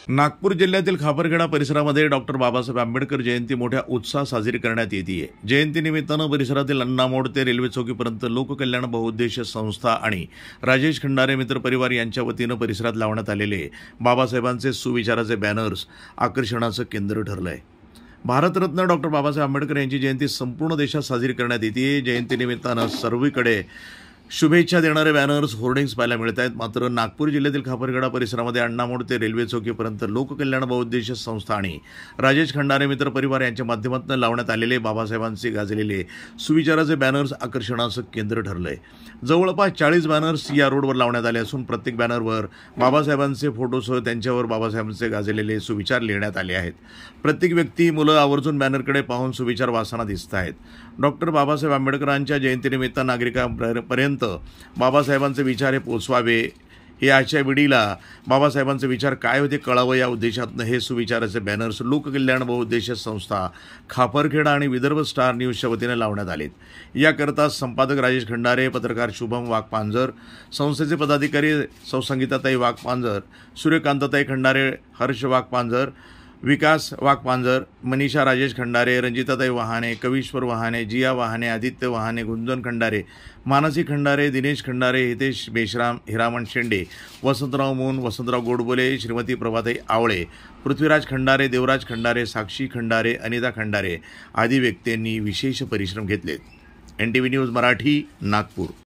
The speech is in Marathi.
नागपूर जिल्ह्यातील खापरखेडा परिसरामध्ये डॉक्टर बाबासाहेब आंबेडकर जयंती मोठ्या उत्साहात साजरी करण्यात येते। जयंतीनिमित्तानं परिसरातील अण्णामोड ते रेल्वे चौकीपर्यंत लोककल्याण बहुउद्देशीय संस्था आणि राजेश खंडारे मित्र परिवार यांच्या वतीनं परिसरात लावण्यात आलेले बाबासाहेबांचे सुविचाराचे बॅनर्स आकर्षणाचं केंद्र ठरलंय। भारतरत्न डॉक्टर बाबासाहेब आंबेडकर यांची जयंती संपूर्ण देशात साजरी करण्यात येते। जयंतीनिमित्तानं सर्वीकडे शुभेच्छा देणारे बॅनर्स होर्डिंग्स पाहायला मिळत आहेत। मात्र नागपूर जिल्ह्यातील खापरखेडा परिसरामध्ये अण्णामोड ते रेल्वे चौकीपर्यंत लोककल्याण बहुउद्देशीय संस्था आणि राजेश खंडारे मित्र परिवार यांच्या माध्यमातून लावण्यात आलेले बाबासाहेबांचे गाजलेले सुविचाराचे बॅनर्स आकर्षणाचं केंद्र ठरलंय। जवळपास 40 बॅनर्स या रोडवर लावण्यात आले असून प्रत्येक बॅनरवर बाबासाहेबांचे फोटोसह त्यांच्यावर बाबासाहेबांचे गाजलेले सुविचार लिहिण्यात आले आहेत। प्रत्येक व्यक्ती मुलं आवर्जून बॅनरकडे पाहून सुविचार वाचताना दिसत आहेत। डॉक्टर बाबासाहेब आंबेडकरांच्या जयंतीनिमित्त नागरिकांपर्यंत बाबासाहेबांचे विचार हे पोचवावे हे आजच्या पिढीला बाबासाहेबांचे विचार काय होते कळावं या उद्देशातून हे सुविचाराचे बॅनर्स लोककल्याण बहुउद्देशीय संस्था खापरखेडा आणि विदर्भ स्टार न्यूजच्या वतीने लावण्यात आलेत। याकरता संपादक राजेश खंडारे, पत्रकार शुभम वाघपांजर, संस्थेचे पदाधिकारी सौ संगीताताई वाघपांजर, सूर्यकांतताई खंडारे, हर्ष वाघपांजर, विकास वाघपांजर, मनीषा राजेश खंडारे, रंजिताताई वहाने, कवीश्वर वहाने, जिया वहाने, आदित्य वहाने, गुंजन खंडारे, मानसी खंडारे, दिनेश खंडारे, हितेश बेशराम, हिरामण शेंडे, वसंतराव मून, वसंतराव गोडबोले, श्रीमती प्रभाताई आवळे, पृथ्वीराज खंडारे, देवराज खंडारे, साक्षी खंडारे, अनिता खंडारे आदी व्यक्तींनी विशेष परिश्रम घेतलेत। NTV news Marathi, Nagpur.